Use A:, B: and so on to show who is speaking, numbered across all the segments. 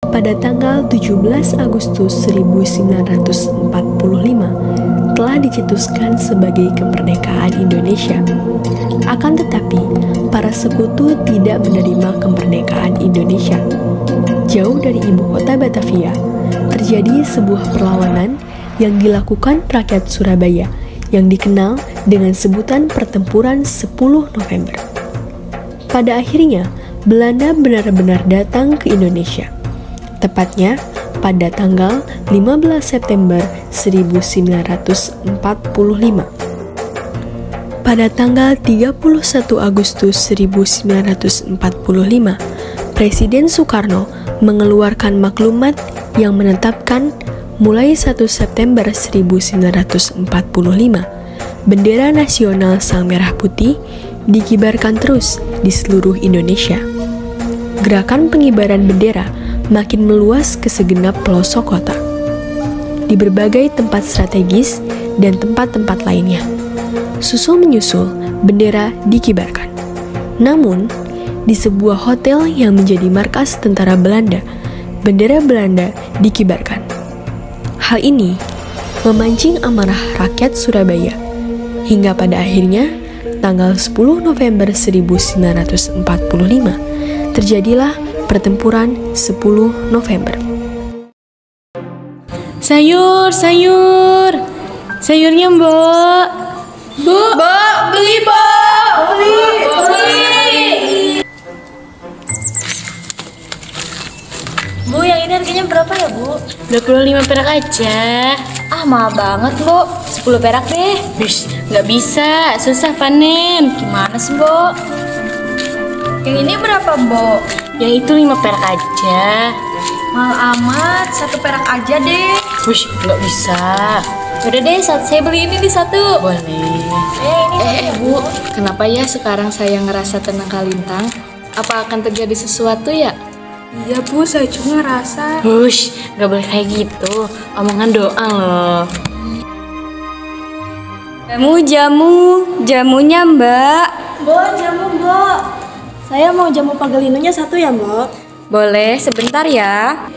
A: Pada tanggal 17 Agustus 1945 telah dicetuskan sebagai kemerdekaan Indonesia. Akan tetapi, para sekutu tidak menerima kemerdekaan Indonesia. Jauh dari ibu kota Batavia, terjadi sebuah perlawanan yang dilakukan rakyat Surabaya yang dikenal dengan sebutan Pertempuran 10 November. Pada akhirnya, Belanda benar-benar datang ke Indonesia. Tepatnya pada tanggal 15 September 1945. Pada tanggal 31 Agustus 1945, Presiden Soekarno mengeluarkan maklumat yang menetapkan mulai 1 September 1945, bendera nasional Sang Merah Putih dikibarkan terus di seluruh Indonesia. Gerakan pengibaran bendera makin meluas ke segenap pelosok kota, di berbagai tempat strategis dan tempat-tempat lainnya. Susul menyusul, bendera dikibarkan. Namun, di sebuah hotel yang menjadi markas tentara Belanda, bendera Belanda dikibarkan. Hal ini memancing amarah rakyat Surabaya, hingga pada akhirnya, tanggal 10 November 1945, terjadilah Pertempuran 10 November.
B: Sayur, sayurnya Mbak. Bu, beli, Bu, yang ini harganya berapa ya, Bu? 25 perak aja. Ah, mahal banget, Bu. 10 perak deh. Bish, nggak bisa, susah panen. Gimana sih, Bu?
C: Yang ini berapa, Bu?
B: Yang itu 5 perak aja.
C: Mahal amat, 1 perak aja deh.
B: Wish, nggak bisa.
C: Udah deh, saya beli ini di 1.
B: Boleh.
C: Ini
B: Bu, kenapa ya sekarang saya ngerasa tenang kalintang? Apa akan terjadi sesuatu ya?
C: Iya, Bu, saya juga ngerasa.
B: Hush, nggak boleh kayak gitu. Omongan doa loh.
C: Jamunya Mbak. Jamu, saya mau jamu Pagelinonya 1 ya, Mbak.
B: Boleh, sebentar ya.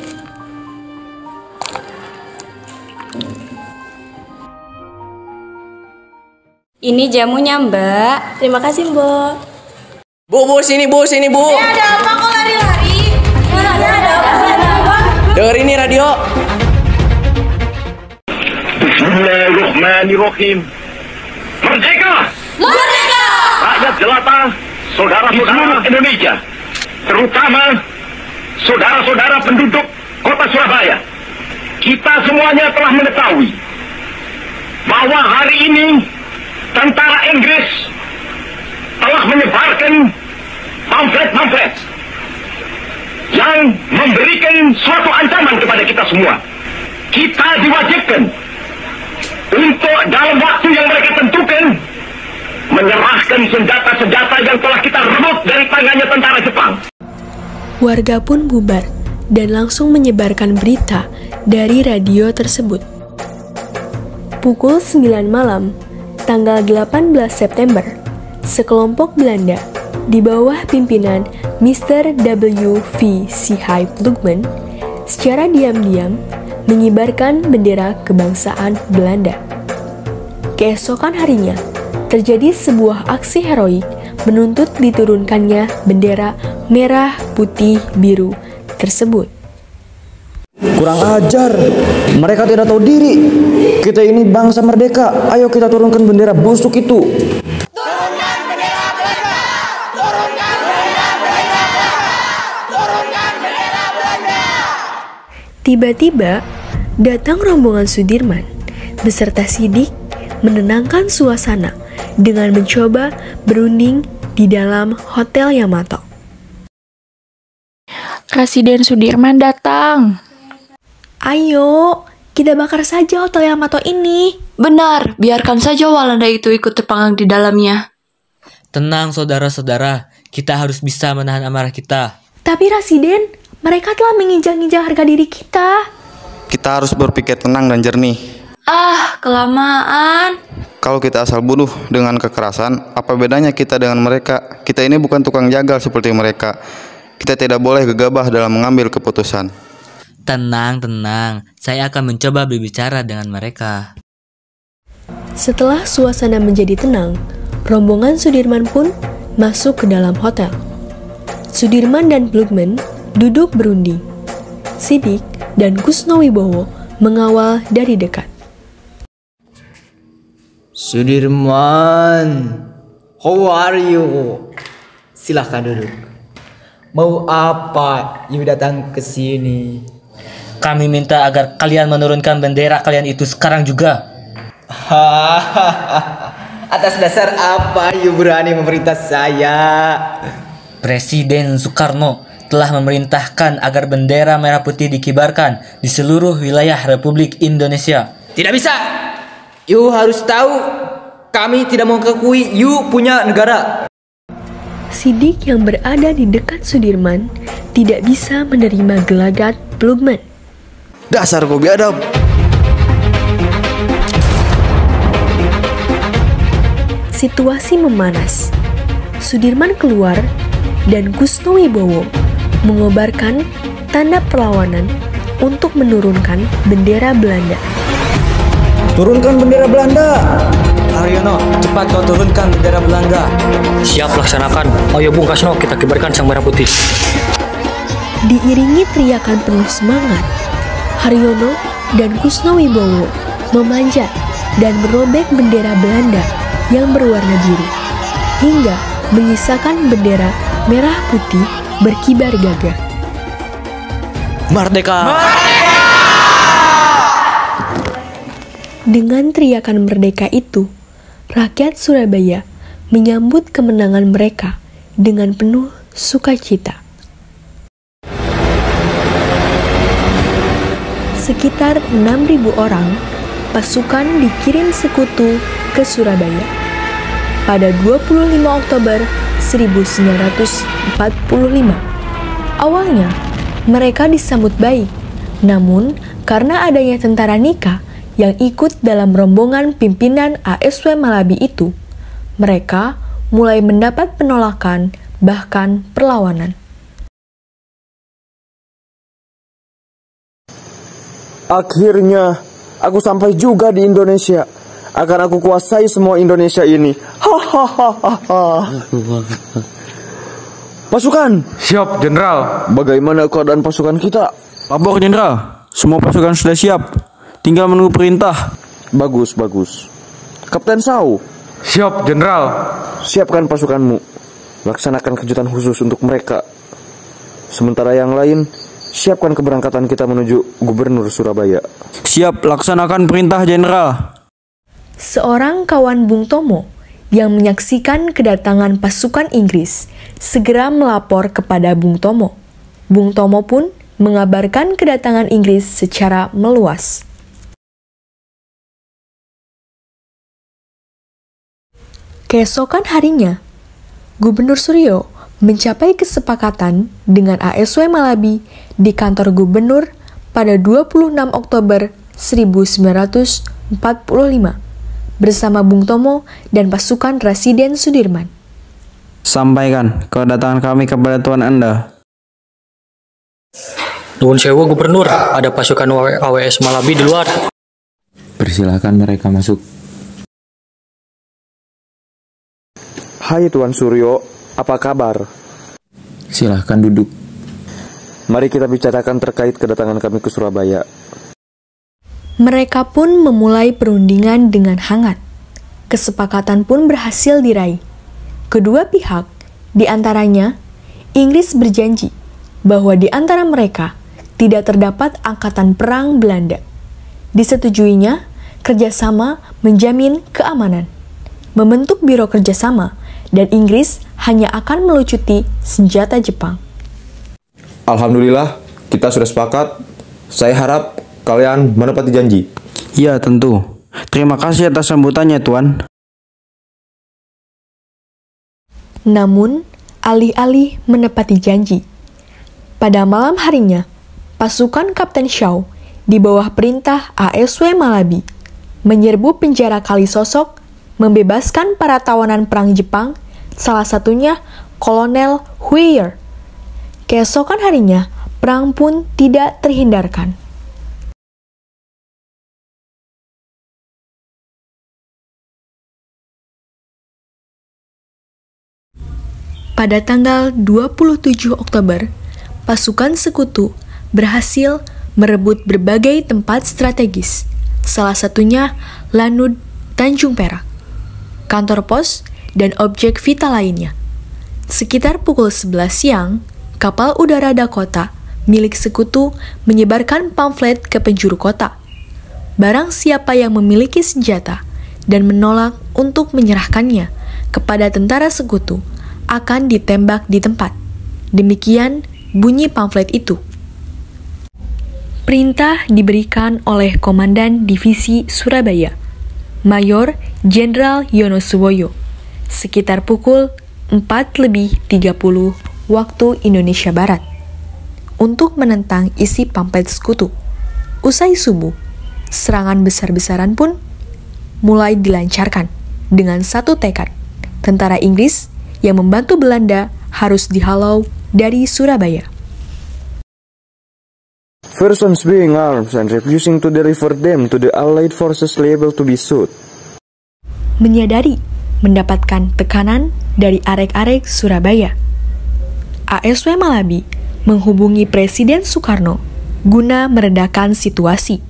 B: Ini jamunya, Mbak.
C: Terima kasih, Mbak.
D: Bu, sini, Bu.
C: Ada apa kok lari-lari? Ada apa?
D: Dengar ini radio.
E: Bismillahirrahmanirrahim. Merdeka!
C: Merdeka!
E: Rakyat jelata, saudara-saudara Indonesia, terutama saudara-saudara penduduk kota Surabaya. Kita semuanya telah mengetahui bahwa hari ini tentara Inggris telah menyebarkan pamflet-pamflet yang memberikan suatu ancaman kepada kita semua. Kita diwajibkan untuk dalam waktu yang mereka tentukan menyerahkan senjata-senjata yang telah kita rebut dari tangannya tentara Jepang.
A: Warga pun bubar dan langsung menyebarkan berita dari radio tersebut. Pukul 9 malam, tanggal 18 September, sekelompok Belanda di bawah pimpinan Mr. W.V. Sihaiploegman secara diam-diam mengibarkan bendera kebangsaan Belanda. Keesokan harinya, terjadi sebuah aksi heroik menuntut diturunkannya bendera merah, putih, biru tersebut.
F: Kurang ajar, mereka tidak tahu diri. Kita ini bangsa merdeka, ayo kita turunkan bendera busuk itu.
G: Turunkan bendera Belanda! Turunkan bendera Belanda! Turunkan bendera Belanda!
A: Tiba-tiba, datang rombongan Sudirman beserta Sidik menenangkan suasana dengan mencoba berunding di dalam Hotel Yamato.
H: Presiden Sudirman datang.
A: Ayo, kita bakar saja Hotel Yamato ini.
H: Benar, biarkan saja Walanda itu ikut terpangang di dalamnya.
D: Tenang saudara-saudara, kita harus bisa menahan amarah kita.
A: Tapi Presiden, mereka telah menginjak-injak harga diri kita.
I: Kita harus berpikir tenang dan jernih.
H: Ah, kelamaan.
I: Kalau kita asal bunuh dengan kekerasan, apa bedanya kita dengan mereka? Kita ini bukan tukang jagal seperti mereka. Kita tidak boleh gegabah dalam mengambil keputusan.
D: Tenang, tenang. Saya akan mencoba berbicara dengan mereka.
A: Setelah suasana menjadi tenang, rombongan Sudirman pun masuk ke dalam hotel. Sudirman dan Blugman duduk berunding. Sidik dan Kusnowibowo mengawal dari dekat.
J: Sudirman, how are you? Silahkan duduk. Mau apa you datang ke sini?
D: Kami minta agar kalian menurunkan bendera kalian itu sekarang juga.
J: Atas dasar apa you berani memerintah saya?
D: Presiden Soekarno telah memerintahkan agar bendera merah putih dikibarkan di seluruh wilayah Republik Indonesia.
J: Tidak bisa. You harus tahu, kami tidak mengakui you punya negara.
A: Sidik yang berada di dekat Sudirman tidak bisa menerima gelagat Blugman.
F: Dasar kau biadab.
A: Situasi memanas. Sudirman keluar dan Kusnowibowo mengobarkan tanda perlawanan untuk menurunkan bendera Belanda.
F: Turunkan bendera Belanda.
D: Haryono, cepat kau turunkan bendera Belanda.
K: Siap, laksanakan. Ayo Bung Kasno, kita kibarkan sang merah putih.
A: Diiringi teriakan penuh semangat, Haryono dan Kusnowibowo memanjat dan merobek bendera Belanda yang berwarna biru, hingga menyisakan bendera merah putih berkibar gagah.
D: Merdeka!
A: Dengan teriakan merdeka itu, rakyat Surabaya menyambut kemenangan mereka dengan penuh sukacita. Sekitar 6.000 orang pasukan dikirim sekutu ke Surabaya. Pada 25 Oktober 1945, awalnya mereka disambut baik, namun karena adanya tentara Nika yang ikut dalam rombongan pimpinan ASW Malabi itu, mereka mulai mendapat penolakan, bahkan perlawanan.
F: Akhirnya, aku sampai juga di Indonesia. Akan aku kuasai semua Indonesia ini. Hahaha. Pasukan!
L: Siap, Jenderal.
F: Bagaimana keadaan pasukan kita?
L: Labor, Jenderal. Semua pasukan sudah siap. Tinggal menunggu perintah.
F: Bagus, bagus. Kapten Sau.
L: Siap, Jenderal.
F: Siapkan pasukanmu. Laksanakan kejutan khusus untuk mereka. Sementara yang lain, siapkan keberangkatan kita menuju Gubernur Surabaya.
L: Siap, laksanakan perintah, Jenderal.
A: Seorang kawan Bung Tomo yang menyaksikan kedatangan pasukan Inggris segera melapor kepada Bung Tomo. Bung Tomo pun mengabarkan kedatangan Inggris secara meluas. Keesokan harinya, Gubernur Suryo mencapai kesepakatan dengan ASW Malabi di kantor gubernur pada 26 Oktober 1945 bersama Bung Tomo dan pasukan Residen Sudirman.
L: Sampaikan kedatangan kami kepada Tuan Anda.
K: Nuwun sewu, Gubernur. Ada pasukan AWS Malabi di luar.
F: Persilahkan mereka masuk. Hai Tuan Suryo, apa kabar?
L: Silahkan duduk.
F: Mari kita bicarakan terkait kedatangan kami ke Surabaya.
A: Mereka pun memulai perundingan dengan hangat. Kesepakatan pun berhasil diraih. Kedua pihak, di antaranya, Inggris berjanji bahwa di antara mereka tidak terdapat angkatan perang Belanda. Disetujuinya, kerjasama menjamin keamanan. Membentuk biro kerjasama, dan Inggris hanya akan melucuti senjata Jepang.
F: Alhamdulillah, kita sudah sepakat. Saya harap kalian menepati janji.
L: Iya, tentu. Terima kasih atas sambutannya, Tuan.
A: Namun, alih-alih menepati janji, pada malam harinya, pasukan Kapten Shaw di bawah perintah ASW Malabi menyerbu penjara Kalisosok, membebaskan para tawanan perang Jepang, salah satunya Kolonel Huiyer. Keesokan harinya, Perang pun tidak terhindarkan. Pada tanggal 27 Oktober, pasukan sekutu berhasil merebut berbagai tempat strategis, salah satunya Lanud, Tanjung Perak, kantor pos, dan objek vital lainnya. Sekitar pukul 11 siang, kapal udara Dakota milik sekutu menyebarkan pamflet ke penjuru kota. Barang siapa yang memiliki senjata dan menolak untuk menyerahkannya kepada tentara sekutu akan ditembak di tempat. Demikian bunyi pamflet itu. Perintah diberikan oleh Komandan Divisi Surabaya, Mayor Jenderal Yonosuwoyo, sekitar pukul 4:30 waktu Indonesia Barat, untuk menentang isi pamflet sekutu. Usai subuh, serangan besar-besaran pun mulai dilancarkan dengan satu tekad. Tentara Inggris yang membantu Belanda harus dihalau dari Surabaya.
F: Persons being armed and refusing to deliver them to the Allied forces liable to be sued.
A: Menyadari mendapatkan tekanan dari arek-arek Surabaya, ASW Malabi menghubungi Presiden Soekarno guna meredakan situasi.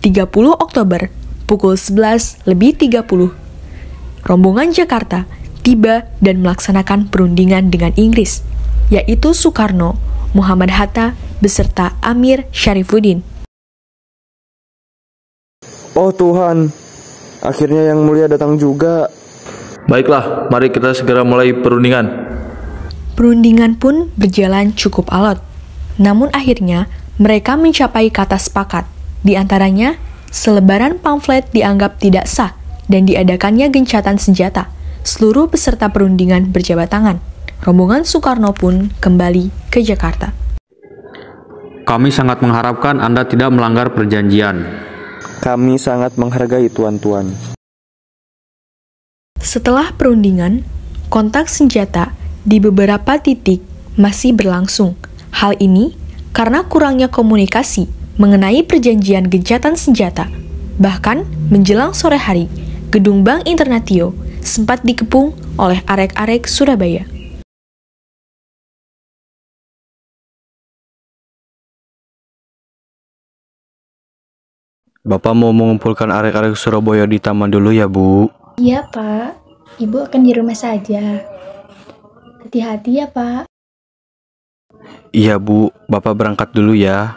A: 30 Oktober pukul 11:30, rombongan Jakarta tiba dan melaksanakan perundingan dengan Inggris, yaitu Soekarno, Muhammad Hatta, beserta Amir Syarifuddin.
F: Oh Tuhan, akhirnya Yang Mulia datang juga.
L: Baiklah, mari kita segera mulai perundingan.
A: Perundingan pun berjalan cukup alot. Namun akhirnya mereka mencapai kata sepakat. Di antaranya, selebaran pamflet dianggap tidak sah dan diadakannya gencatan senjata. Seluruh peserta perundingan berjabat tangan. Rombongan Soekarno pun kembali ke Jakarta.
L: Kami sangat mengharapkan Anda tidak melanggar perjanjian.
F: Kami sangat menghargai tuan-tuan.
A: Setelah perundingan, kontak senjata di beberapa titik masih berlangsung. Hal ini karena kurangnya komunikasi mengenai perjanjian gencatan senjata. Bahkan menjelang sore hari, gedung Bank Internatio sempat dikepung oleh arek-arek Surabaya.
L: Bapak mau mengumpulkan arek-arek Surabaya di taman dulu ya, Bu?
M: Iya, Pak. Ibu akan di rumah saja. Hati-hati ya, Pak.
L: Iya, Bu. Bapak berangkat dulu ya.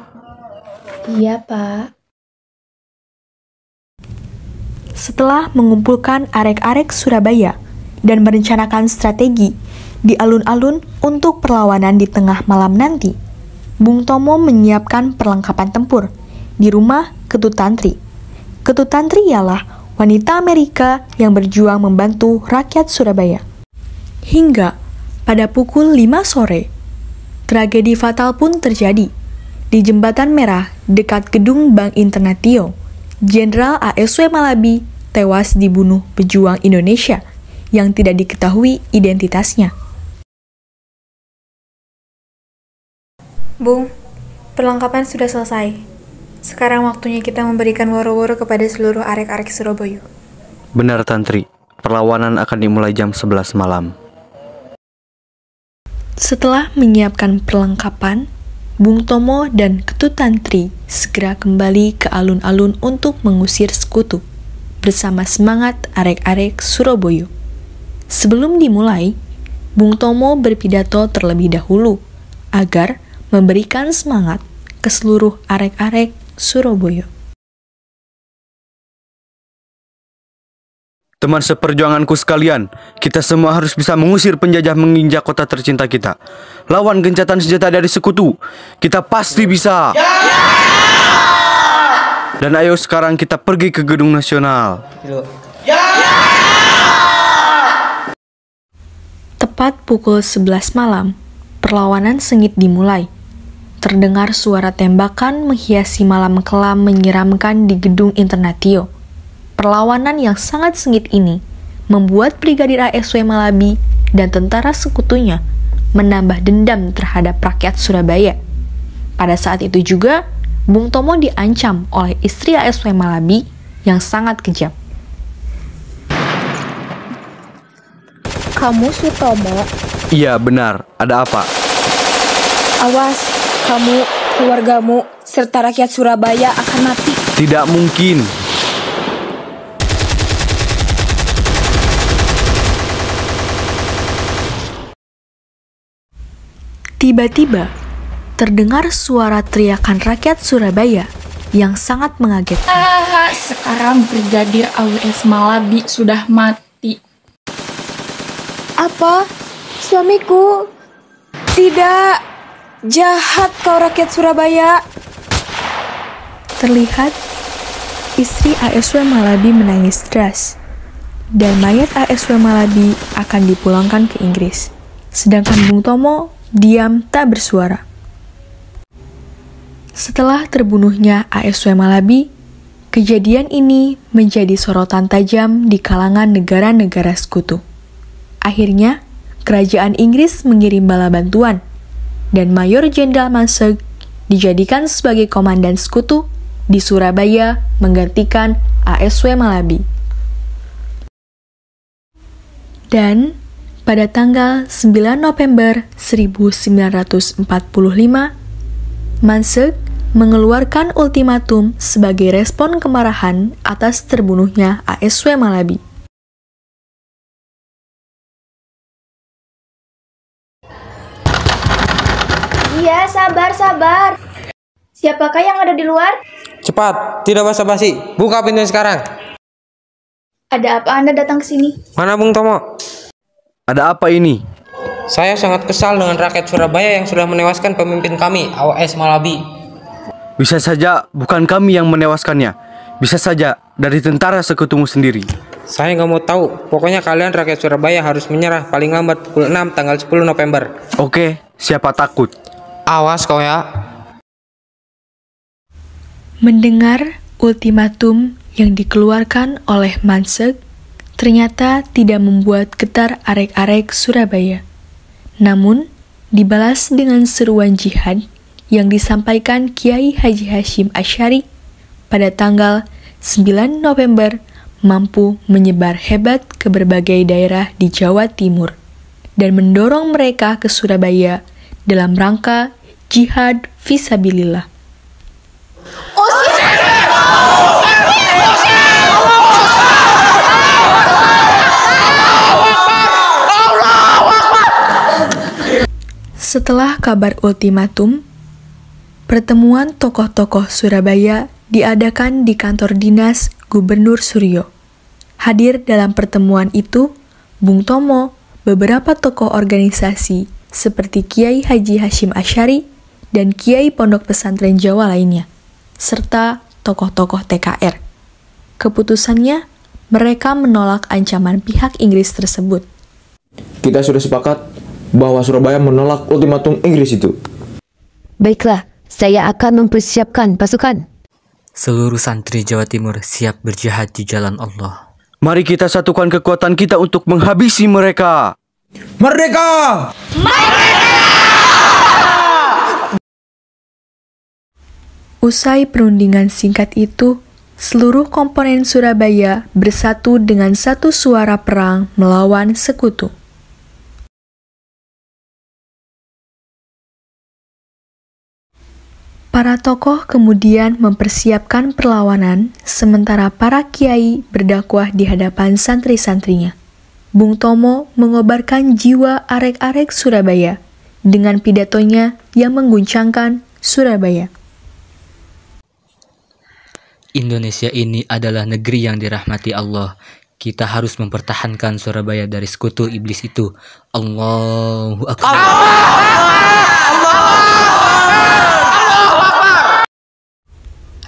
M: Iya, Pak.
A: Setelah mengumpulkan arek-arek Surabaya dan merencanakan strategi di alun-alun untuk perlawanan di tengah malam nanti, Bung Tomo menyiapkan perlengkapan tempur di rumah Ketut Tantri. Ketut Tantri ialah wanita Amerika yang berjuang membantu rakyat Surabaya. Hingga pada pukul 5 sore, tragedi fatal pun terjadi. Di Jembatan Merah dekat gedung Bank Internatio, Jenderal ASW Malabi tewas dibunuh pejuang Indonesia yang tidak diketahui identitasnya.
N: Bung, perlengkapan sudah selesai. Sekarang waktunya kita memberikan woro-woro kepada seluruh arek-arek Surabaya.
L: Benar, Tantri. Perlawanan akan dimulai jam 11 malam.
A: Setelah menyiapkan perlengkapan, Bung Tomo dan Ketut Tantri segera kembali ke alun-alun untuk mengusir sekutu bersama semangat arek-arek Surabaya. Sebelum dimulai, Bung Tomo berpidato terlebih dahulu agar memberikan semangat ke seluruh arek-arek Surabaya.
L: Teman seperjuanganku sekalian, kita semua harus bisa mengusir penjajah menginjak kota tercinta kita. Lawan gencatan senjata dari sekutu, kita pasti bisa. Dan ayo sekarang kita pergi ke Gedung Nasional.
A: Tepat pukul 11 malam, perlawanan sengit dimulai. Terdengar suara tembakan menghiasi malam kelam menyeramkan di Gedung Internatio. Perlawanan yang sangat sengit ini membuat Brigadir ASW Malabi dan tentara sekutunya menambah dendam terhadap rakyat Surabaya.
O: Pada saat itu juga, Bung Tomo diancam oleh istri ASW Malabi yang sangat kejam.
M: Kamu Sutomo?
L: Iya, benar. Ada apa?
C: Awas, kamu, keluargamu, serta rakyat Surabaya akan mati.
L: Tidak mungkin.
A: Tiba-tiba, terdengar suara teriakan rakyat Surabaya yang sangat mengagetkan.
B: Sekarang Brigadir AWS Malabi sudah mati.
C: Apa? Suamiku? Tidak. Jahat kau rakyat Surabaya.
A: Terlihat, istri ASW Malabi menangis deras, dan mayat ASW Malabi akan dipulangkan ke Inggris. Sedangkan Bung Tomo diam tak bersuara. Setelah terbunuhnya ASW Malabi, kejadian ini menjadi sorotan tajam di kalangan negara-negara sekutu. Akhirnya, kerajaan Inggris mengirim bala bantuan, dan Mayor Jenderal Mansegg dijadikan sebagai komandan sekutu di Surabaya menggantikan ASW Malabi. Dan pada tanggal 9 November 1945, Mansegg mengeluarkan ultimatum sebagai respon kemarahan atas terbunuhnya ASW Malabi.
M: Iya, sabar. Siapakah yang ada di luar?
P: Cepat, tidak basa-basi. Buka pintunya sekarang.
M: Ada apa Anda datang ke sini?
P: Mana Bung Tomo?
L: Ada apa ini?
P: Saya sangat kesal dengan rakyat Surabaya yang sudah menewaskan pemimpin kami, AWS Malabi.
L: Bisa saja bukan kami yang menewaskannya. Bisa saja dari tentara sekutumu sendiri.
P: Saya nggak mau tahu. Pokoknya kalian rakyat Surabaya harus menyerah paling lambat pukul 6 tanggal 10 November.
L: Oke, siapa takut?
P: Awas kau ya.
A: Mendengar ultimatum yang dikeluarkan oleh Mansegg ternyata tidak membuat getar arek-arek Surabaya. Namun, dibalas dengan seruan jihad yang disampaikan Kiai Haji Hasyim Asy'ari pada tanggal 9 November mampu menyebar hebat ke berbagai daerah di Jawa Timur dan mendorong mereka ke Surabaya dalam rangka jihad fisabilillah. Setelah kabar ultimatum, pertemuan tokoh-tokoh Surabaya diadakan di kantor dinas Gubernur Suryo. Hadir dalam pertemuan itu, Bung Tomo, beberapa tokoh organisasi seperti Kiai Haji Hasyim Asy'ari dan Kiai Pondok Pesantren Jawa lainnya, serta tokoh-tokoh TKR. Keputusannya, mereka menolak ancaman pihak Inggris tersebut.
F: Kita sudah sepakat bahwa Surabaya menolak ultimatum Inggris itu.
Q: Baiklah, saya akan mempersiapkan pasukan.
D: Seluruh santri Jawa Timur siap berjihad di jalan Allah.
L: Mari kita satukan kekuatan kita untuk menghabisi mereka.
J: Merdeka!
A: Usai perundingan singkat itu, seluruh komponen Surabaya bersatu dengan satu suara perang melawan sekutu. Para tokoh kemudian mempersiapkan perlawanan, sementara para kiai berdakwah di hadapan santri-santrinya. Bung Tomo mengobarkan jiwa arek-arek Surabaya dengan pidatonya yang mengguncangkan Surabaya.
D: Indonesia ini adalah negeri yang dirahmati Allah. Kita harus mempertahankan Surabaya dari sekutu iblis itu. Allahu Akbar.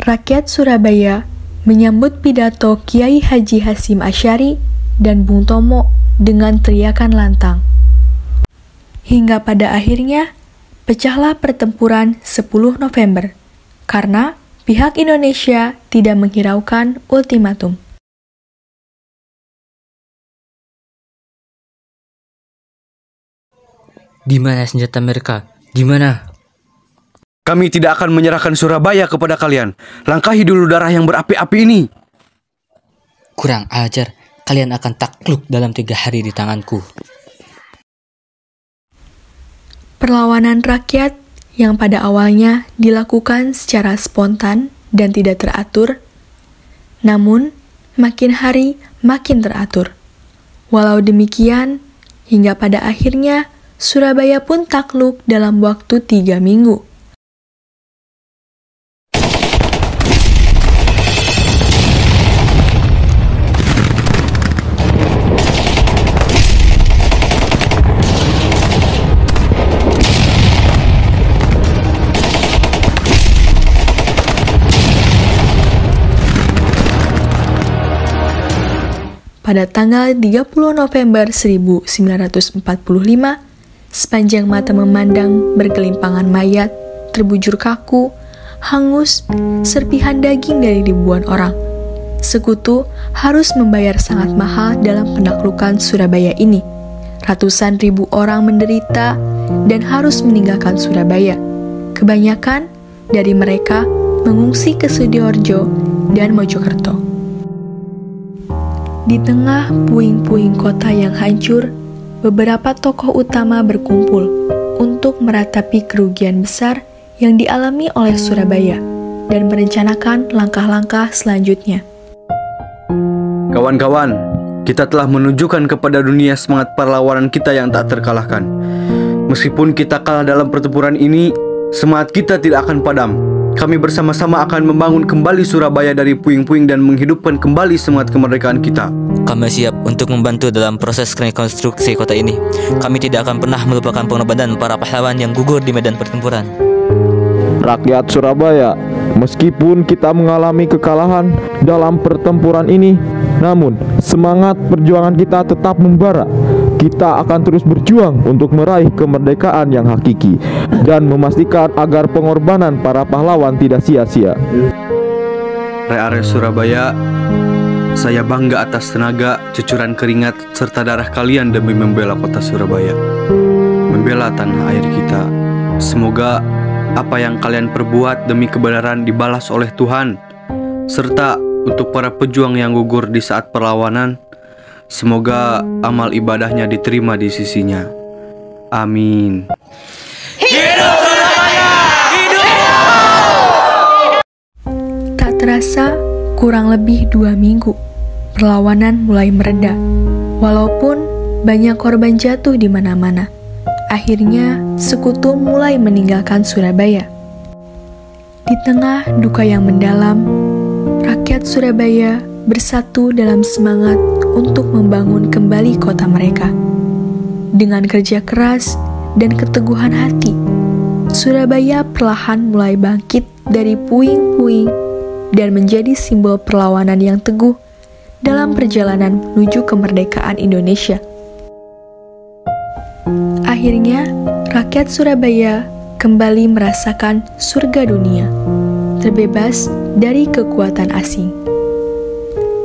A: Rakyat Surabaya menyambut pidato Kiai Haji Hasyim Asy'ari dan Bung Tomo dengan teriakan lantang. Hingga pada akhirnya, pecahlah pertempuran 10 November, karena pihak Indonesia tidak menghiraukan ultimatum.
D: Di mana senjata mereka? Di mana?
L: Kami tidak akan menyerahkan Surabaya kepada kalian. Langkahi dulu darah yang berapi-api ini.
D: Kurang ajar, kalian akan takluk dalam 3 hari di tanganku.
A: Perlawanan rakyat yang pada awalnya dilakukan secara spontan dan tidak teratur, namun makin hari makin teratur. Walau demikian, hingga pada akhirnya Surabaya pun takluk dalam waktu 3 minggu. Pada tanggal 30 November 1945, sepanjang mata memandang bergelimpangan mayat, terbujur kaku, hangus, serpihan daging dari ribuan orang. Sekutu harus membayar sangat mahal dalam penaklukan Surabaya ini. Ratusan ribu orang menderita dan harus meninggalkan Surabaya. Kebanyakan dari mereka mengungsi ke Sidoarjo dan Mojokerto. Di tengah puing-puing kota yang hancur, beberapa tokoh utama berkumpul untuk meratapi kerugian besar yang dialami oleh Surabaya dan merencanakan langkah-langkah selanjutnya.
L: Kawan-kawan, kita telah menunjukkan kepada dunia semangat perlawanan kita yang tak terkalahkan. Meskipun kita kalah dalam pertempuran ini, semangat kita tidak akan padam. Kami bersama-sama akan membangun kembali Surabaya dari puing-puing dan menghidupkan kembali semangat kemerdekaan kita.
D: Kami siap untuk membantu dalam proses rekonstruksi kota ini. Kami tidak akan pernah melupakan pengorbanan para pahlawan yang gugur di medan pertempuran.
R: Rakyat Surabaya, meskipun kita mengalami kekalahan dalam pertempuran ini, namun semangat perjuangan kita tetap membara. Kita akan terus berjuang untuk meraih kemerdekaan yang hakiki dan memastikan agar pengorbanan para pahlawan tidak sia-sia.
L: Rakyat Surabaya, saya bangga atas tenaga, cucuran keringat, serta darah kalian demi membela kota Surabaya, membela tanah air kita. Semoga apa yang kalian perbuat demi kebenaran dibalas oleh Tuhan, serta untuk para pejuang yang gugur di saat perlawanan, semoga amal ibadahnya diterima di sisinya. Amin.
G: Hidup Surabaya! Hidup!
A: Tak terasa, kurang lebih 2 minggu, perlawanan mulai mereda. Walaupun banyak korban jatuh di mana-mana, akhirnya sekutu mulai meninggalkan Surabaya. Di tengah duka yang mendalam, rakyat Surabaya bersatu dalam semangat untuk membangun kembali kota mereka. Dengan kerja keras dan keteguhan hati, Surabaya perlahan mulai bangkit dari puing-puing dan menjadi simbol perlawanan yang teguh dalam perjalanan menuju kemerdekaan Indonesia. Akhirnya, rakyat Surabaya kembali merasakan surga dunia, terbebas dari kekuatan asing.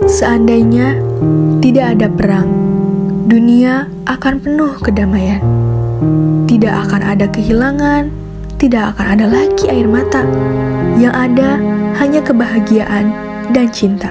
A: Seandainya tidak ada perang, dunia akan penuh kedamaian. Tidak akan ada kehilangan, tidak akan ada lagi air mata. Yang ada hanya kebahagiaan dan cinta.